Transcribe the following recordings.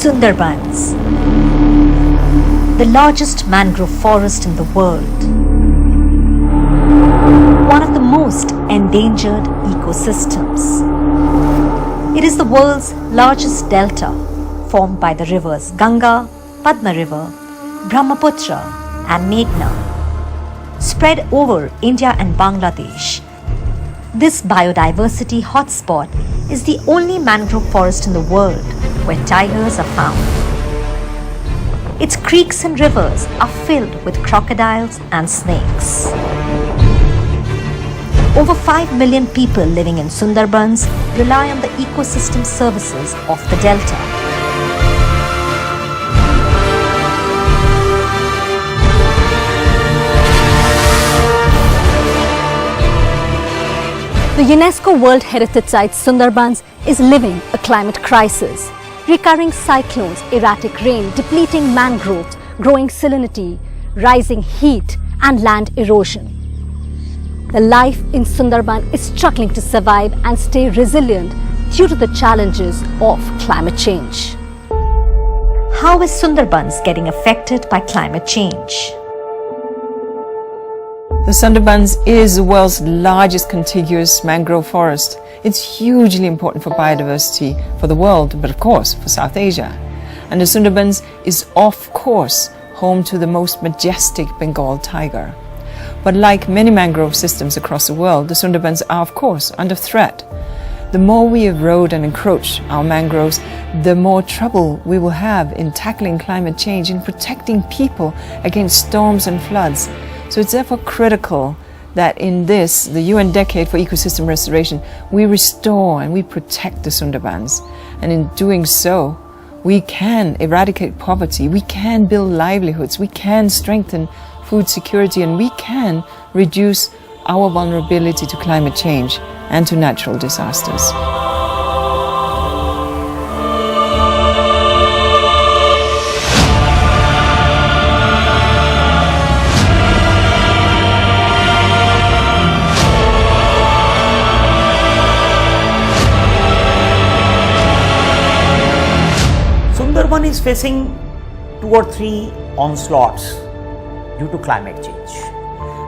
Sundarbans, the largest mangrove forest in the world, one of the most endangered ecosystems. It is the world's largest delta, formed by the rivers Ganga, Padma River, Brahmaputra and Meghna, spread over India and Bangladesh. This biodiversity hotspot is the only mangrove forest in the world where tigers are found. Its creeks and rivers are filled with crocodiles and snakes. Over 5 million people living in Sundarbans rely on the ecosystem services of the delta. The UNESCO World Heritage Site Sundarbans is living a climate crisis. Recurring cyclones, erratic rain, depleting mangroves, growing salinity, rising heat and land erosion. The life in Sundarban is struggling to survive and stay resilient due to the challenges of climate change. How is Sundarbans getting affected by climate change? The Sundarbans is the world's largest contiguous mangrove forest. It's hugely important for biodiversity for the world, but of course for South Asia. And the Sundarbans is of course home to the most majestic Bengal tiger. But like many mangrove systems across the world, the Sundarbans are of course under threat. The more we erode and encroach our mangroves, the more trouble we will have in tackling climate change, in protecting people against storms and floods. So it's therefore critical that in this, the UN Decade for Ecosystem Restoration, we restore and we protect the Sundarbans. And in doing so, we can eradicate poverty, we can build livelihoods, we can strengthen food security, and we can reduce our vulnerability to climate change and to natural disasters. Sundarban is facing 2 or 3 onslaughts due to climate change.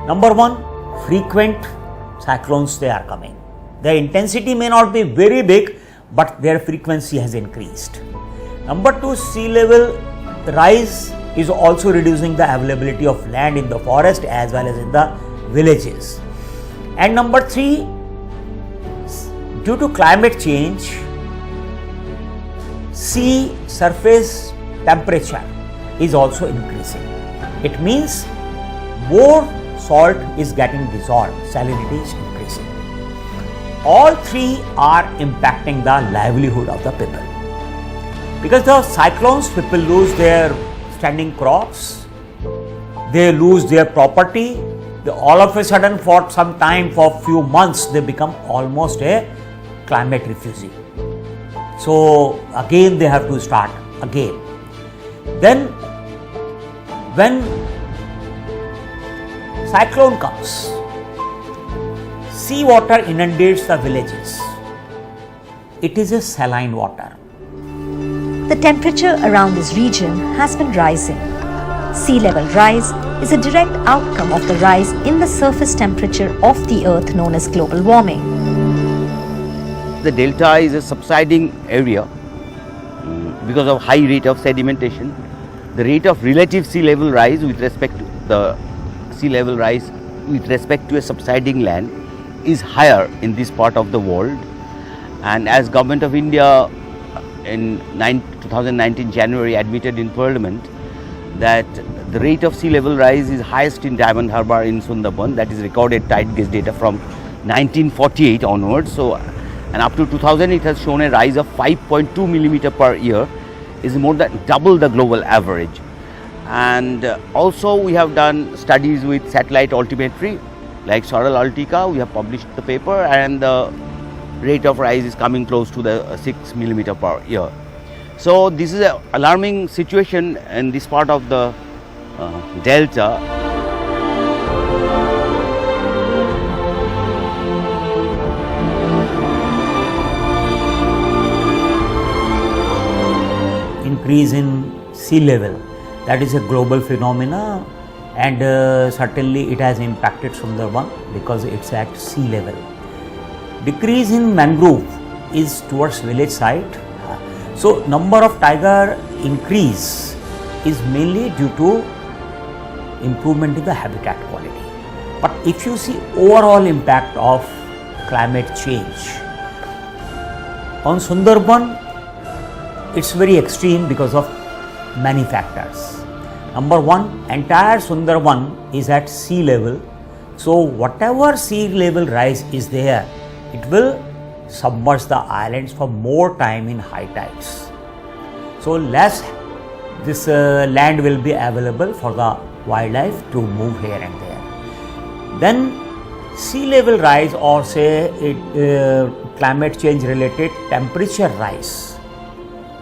Number 1, frequent cyclones they are coming. Their intensity may not be very big, but their frequency has increased. Number 2, sea level rise is also reducing the availability of land in the forest as well as in the villages. And number 3, due to climate change, sea surface temperature is also increasing. It means more salt is getting dissolved, salinity is increasing. All 3 are impacting the livelihood of the people. Because the cyclones, people lose their standing crops, they lose their property, they all of a sudden for some time, for few months, they become almost a climate refugee. So again they have to start again. Then when cyclone comes, sea water inundates the villages. It is a saline water. The temperature around this region has been rising. Sea level rise is a direct outcome of the rise in the surface temperature of the earth known as global warming. The delta is a subsiding area because of high rate of sedimentation. The rate of relative sea level rise with respect to the sea level rise with respect to a subsiding land is higher in this part of the world. And as Government of India in 2019 January admitted in Parliament that the rate of sea level rise is highest in Diamond Harbour in Sundarban, that is recorded tide gauge data from 1948 onwards. So, and up to 2000 it has shown a rise of 5.2 millimeter per year is more than double the global average. And also we have done studies with satellite altimetry like Soral Altica. We have published the paper, and the rate of rise is coming close to the 6 millimeter per year. So this is an alarming situation in this part of the delta. Increase in sea level, that is a global phenomena, and certainly it has impacted Sundarban because it's at sea level. Decrease in mangrove is towards village side. So number of tiger increase is mainly due to improvement in the habitat quality. But if you see overall impact of climate change on Sundarban, it's very extreme because of many factors. Number one, entire Sundarban is at sea level. So whatever sea level rise is there, it will submerge the islands for more time in high tides. So less this land will be available for the wildlife to move here and there. Then sea level rise, or say climate change related temperature rise,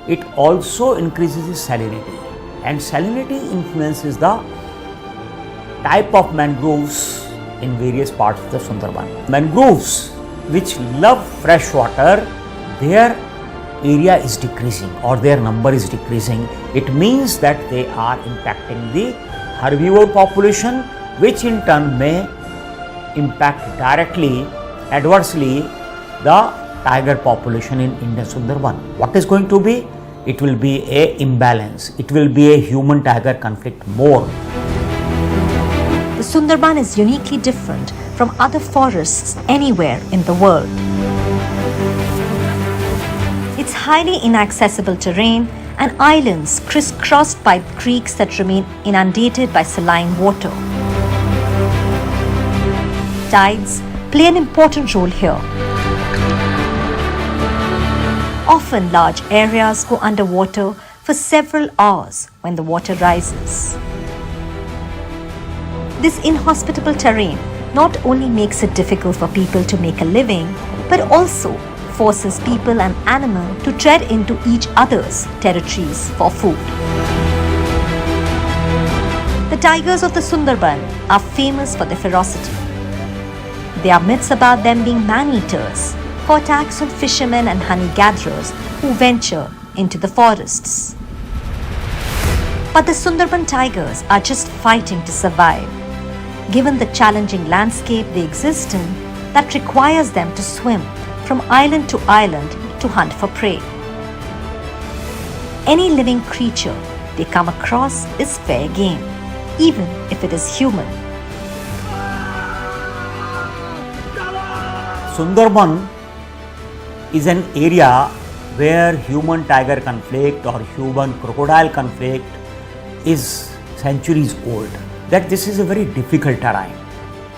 it also increases the salinity, and salinity influences the type of mangroves in various parts of the Sundarban. Mangroves which love fresh water, their area is decreasing or their number is decreasing. It means that they are impacting the herbivore population, which in turn may impact directly, adversely, the tiger population in Indian Sundarban. What is going to be? It will be a imbalance. It will be a human-tiger conflict more. The Sundarban is uniquely different from other forests anywhere in the world. It's highly inaccessible terrain and islands crisscrossed by creeks that remain inundated by saline water. Tides play an important role here. Often large areas go underwater for several hours when the water rises. This inhospitable terrain not only makes it difficult for people to make a living, but also forces people and animals to tread into each other's territories for food. The tigers of the Sundarban are famous for their ferocity. There are myths about them being man-eaters, for attacks on fishermen and honey-gatherers who venture into the forests. But the Sundarban tigers are just fighting to survive, given the challenging landscape they exist in that requires them to swim from island to island to hunt for prey. Any living creature they come across is fair game, even if it is human. Sundarban is an area where human-tiger conflict or human-crocodile conflict is centuries old. That this is a very difficult terrain.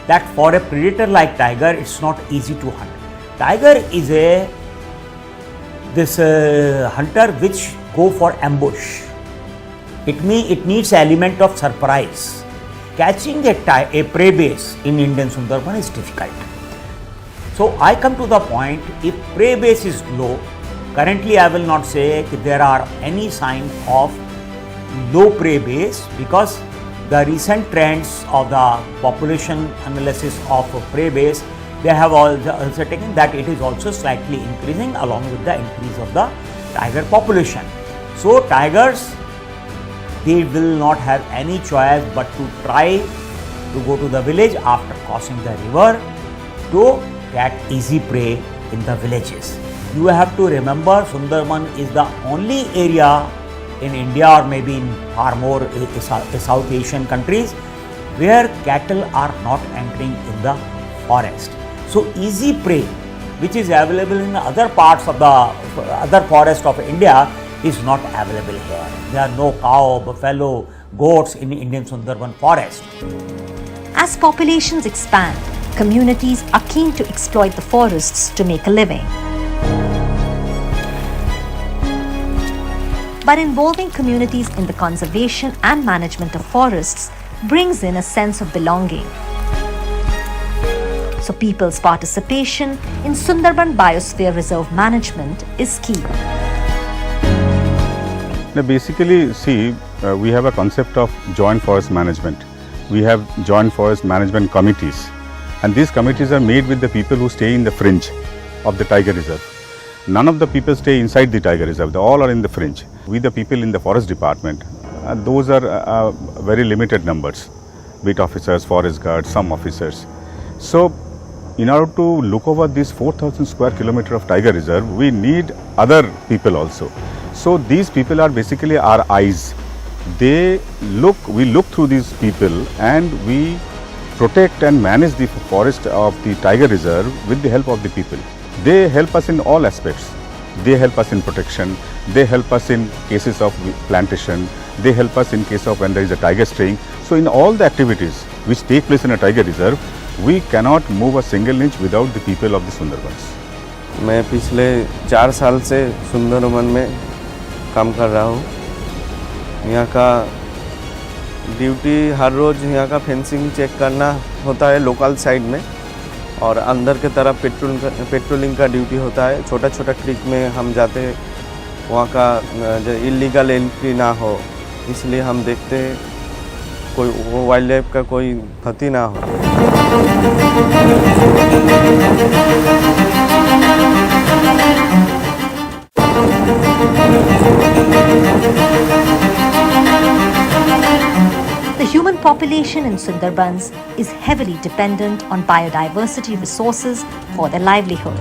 That for a predator like tiger, it's not easy to hunt. Tiger is this hunter which go for ambush. It needs element of surprise. Catching a prey base in Indian Sundarban is difficult. So I come to the point, if prey base is low, currently I will not say that there are any sign of low prey base, because the recent trends of the population analysis of prey base, they have also taken that it is also slightly increasing along with the increase of the tiger population. So tigers, they will not have any choice but to try to go to the village after crossing the river to get easy prey in the villages. You have to remember, Sundarban is the only area in India or maybe in far more South Asian countries where cattle are not entering in the forest. So easy prey which is available in other parts of the other forest of India is not available here. There are no cow, buffalo, goats in Indian Sundarban forest. As populations expand, communities are keen to exploit the forests to make a living. but involving communities in the conservation and management of forests brings in a sense of belonging. So people's participation in Sundarban Biosphere Reserve management is key. Now basically, we have a concept of joint forest management. We have joint forest management committees, and these committees are made with the people who stay in the fringe of the tiger reserve. None of the people stay inside the tiger reserve, they all are in the fringe. We the people in the forest department, those are very limited numbers, beat officers, forest guards, some officers. So in order to look over this 4,000 square kilometer of tiger reserve, we need other people also. So these people are basically our eyes. We look through these people and we protect and manage the forest of the tiger reserve with the help of the people. They help us in all aspects. They help us in protection, they help us in cases of plantation, they help us in case of when there is a tiger straying. So in all the activities which take place in a tiger reserve, we cannot move a single inch without the people of the Sundarbans. मैं पिछले 4 साल से सुंदरबन में काम कर रहा हूँ। यहाँ का ड्यूटी हर रोज़ यहाँ का फेंसिंग चेक करना होता है लोकल साइड में, और अंदर के तरफ पेट्रोलिंग का ड्यूटी होता है। छोटा छोटा क्रीक में हम जाते हैं, वहाँ का जो इलीगल एंट्री ना हो, इसलिए हम देखते हैं कोई वाइल्ड लाइफ का कोई क्षति ना हो। The human population in Sundarbans is heavily dependent on biodiversity resources for their livelihood.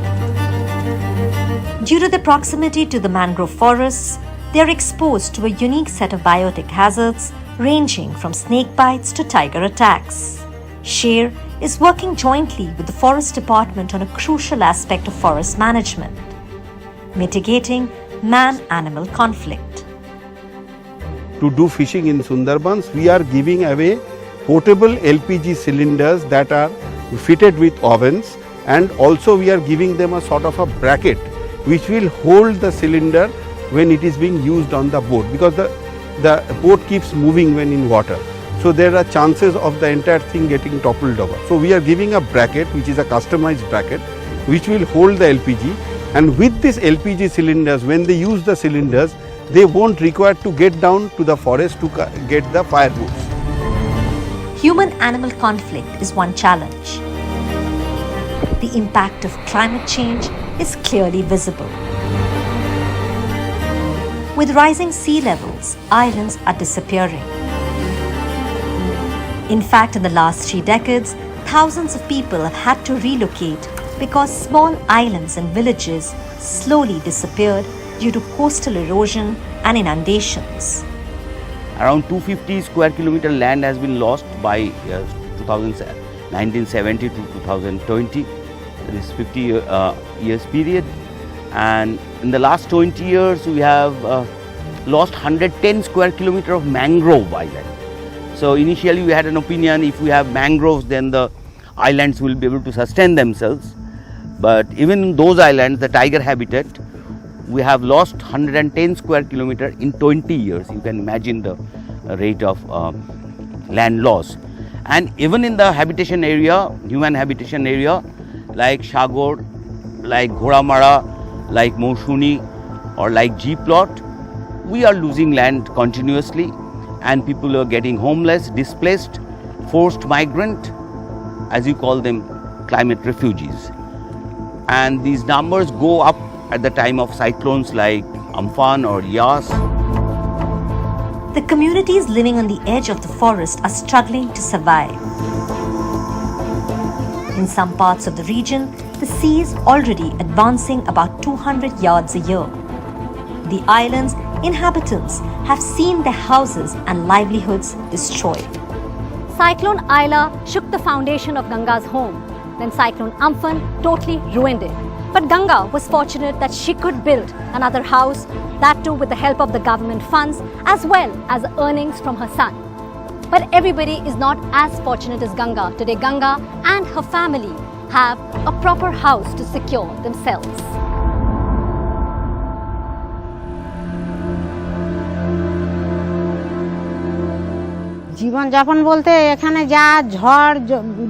Due to their proximity to the mangrove forests, they are exposed to a unique set of biotic hazards ranging from snake bites to tiger attacks. SHARE is working jointly with the Forest Department on a crucial aspect of forest management, mitigating man-animal conflict. To do fishing in Sundarbans, we are giving away portable LPG cylinders that are fitted with ovens, and also we are giving them a sort of a bracket which will hold the cylinder when it is being used on the boat, because the boat keeps moving when in water. So there are chances of the entire thing getting toppled over. So we are giving a bracket which is a customized bracket which will hold the LPG, and with these LPG cylinders, when they use the cylinders, they won't require to get down to the forest to get the firewoods. Human-animal conflict is one challenge. The impact of climate change is clearly visible. With rising sea levels, islands are disappearing. In fact, in the last 3 decades, thousands of people have had to relocate because small islands and villages slowly disappeared due to coastal erosion and inundations. Around 250 square kilometer land has been lost by 1970 to 2020. This 50 years period, and in the last 20 years we have lost 110 square kilometer of mangrove island. So initially we had an opinion, if we have mangroves then the islands will be able to sustain themselves, but even in those islands, the tiger habitat, we have lost 110 square kilometer in 20 years. You can imagine the rate of land loss. And even in the habitation area, human habitation area, like Shagor, like Ghoramara, like Moshuni, or like G-plot, we are losing land continuously, and people are getting homeless, displaced, forced migrant, as you call them, climate refugees. And these numbers go up at the time of cyclones like Amphan or Yas. The communities living on the edge of the forest are struggling to survive. In some parts of the region, the sea is already advancing about 200 yards a year. The island's inhabitants have seen their houses and livelihoods destroyed. Cyclone Aila shook the foundation of Ganga's home. Then Cyclone Amphan totally ruined it. But Ganga was fortunate that she could build another house, that too with the help of the government funds as well as earnings from her son. But everybody is not as fortunate as Ganga. Today Ganga and her family have a proper house to secure themselves. জীবনযাপন বলতে এখানে যা ঝড়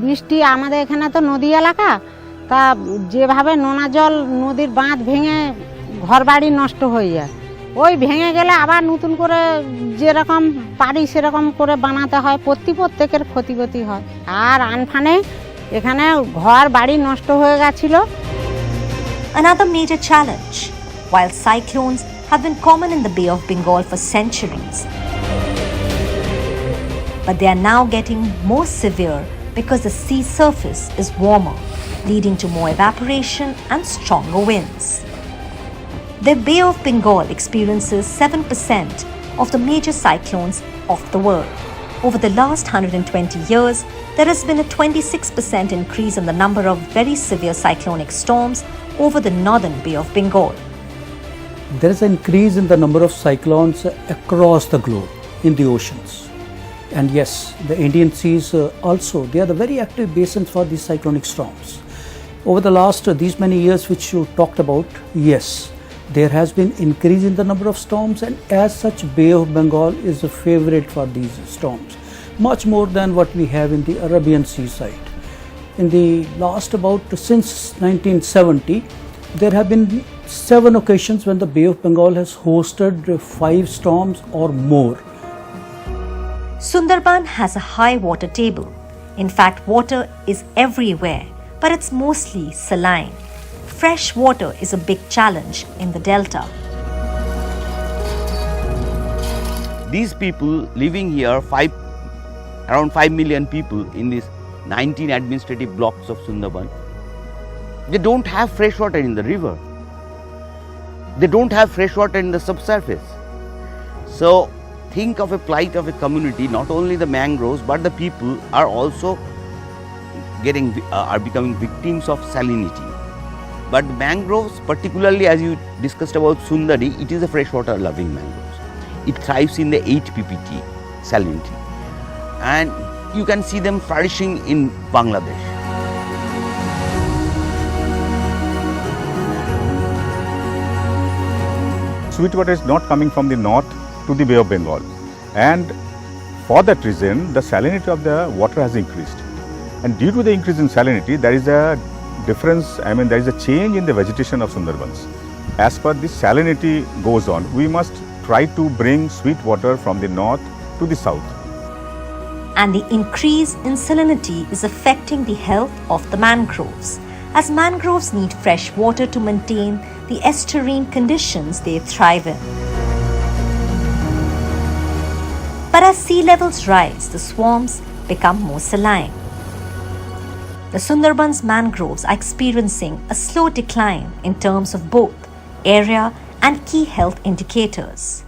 বৃষ্টি, আমাদের এখানে তো নদী এলাকা, তা যেভাবে নোনা জল নদীর বাঁধ ভেঙে ঘরবাড়ি নষ্ট হয়ে যায়, ওই ভেঙে গেলে আবার নতুন করে যেরকম পারি সেরকম করে বানাতে হয়, প্রত্যেকের ক্ষতি হয়। আর আমফানে এখানে ঘর বাড়ি নষ্ট হয়ে গেছিল। Another major challenge, while cyclones have been common in the Bay of Bengal for centuries, but they are now getting more severe because the sea surface is warmer, leading to more evaporation and stronger winds. The Bay of Bengal experiences 7% of the major cyclones of the world. Over the last 120 years, there has been a 26% increase in the number of very severe cyclonic storms over the northern Bay of Bengal. There is an increase in the number of cyclones across the globe in the oceans. And yes, the Indian seas also, they are the very active basins for these cyclonic storms. Over the last these many years which you talked about, yes, there has been increase in the number of storms, and as such Bay of Bengal is a favorite for these storms, much more than what we have in the Arabian Sea side. In the last since 1970, there have been 7 occasions when the Bay of Bengal has hosted 5 storms or more. Sundarbans has a high water table. In fact, water is everywhere, but it's mostly saline. Fresh water is a big challenge in the delta. These people living here, around 5 million people in these 19 administrative blocks of Sundarbans, they don't have fresh water in the river. They don't have fresh water in the subsurface. So think of a plight of a community, not only the mangroves, but the people are also becoming victims of salinity. But mangroves, particularly as you discussed about Sundari, it is a freshwater loving mangroves. It thrives in the 8 ppt salinity, and you can see them flourishing in Bangladesh. Sweet water is not coming from the north to the Bay of Bengal, and for that reason the salinity of the water has increased, and due to the increase in salinity there is a difference, there is a change in the vegetation of Sundarbans. As per this salinity goes on, we must try to bring sweet water from the north to the south. And the increase in salinity is affecting the health of the mangroves, as mangroves need fresh water to maintain the estuarine conditions they thrive in. But as sea levels rise, the swamps become more saline. The Sundarbans mangroves are experiencing a slow decline in terms of both area and key health indicators.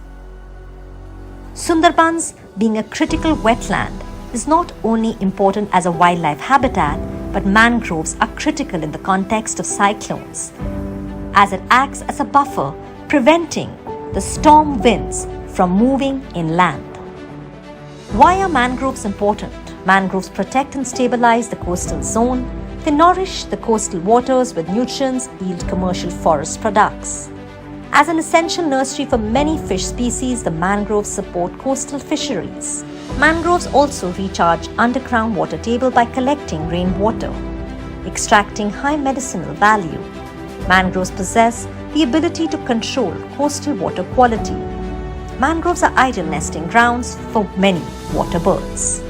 Sundarbans, being a critical wetland, is not only important as a wildlife habitat, but mangroves are critical in the context of cyclones, as it acts as a buffer preventing the storm winds from moving inland. Why are mangroves important? Mangroves protect and stabilize the coastal zone. They nourish the coastal waters with nutrients, yield commercial forest products. As an essential nursery for many fish species, the mangroves support coastal fisheries. Mangroves also recharge underground water table by collecting rainwater, extracting high medicinal value. Mangroves possess the ability to control coastal water quality. Mangroves are ideal nesting grounds for many water birds.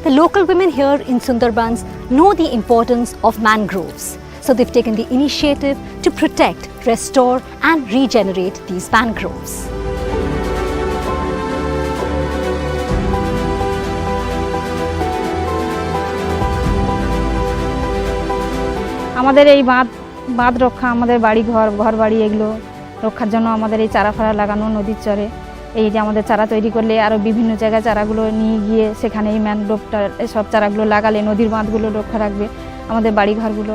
The local women here in Sundarbans know the importance of mangroves, so they've taken the initiative to protect, restore and regenerate these mangroves. আমাদের এই বাঁধ রক্ষা, আমাদের বাড়ি ঘর বাড়ি এগুলো রক্ষার জন্য আমাদের এই চারা ফারা লাগানো নদীর চরে, এই যে আমাদের চারা তৈরি করলে আরও বিভিন্ন জায়গায় চারাগুলো নিয়ে গিয়ে সেখানে এই ম্যানগ্রোভটা সব চারাগুলো লাগালে নদীর বাঁধগুলো রক্ষা রাখবে, আমাদের বাড়ি ঘরগুলো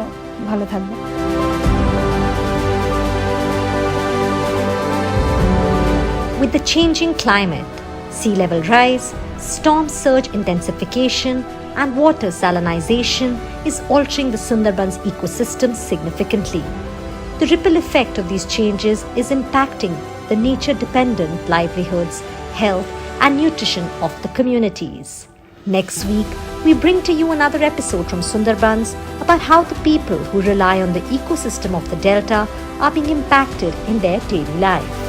ভালো থাকবে। With the changing climate, sea level rise, storm surge intensification and water salinization is altering the Sundarbans ecosystem significantly. The ripple effect of these changes is impacting the nature-dependent livelihoods, health and nutrition of the communities. Next week, we bring to you another episode from Sundarbans about how the people who rely on the ecosystem of the delta are being impacted in their daily life.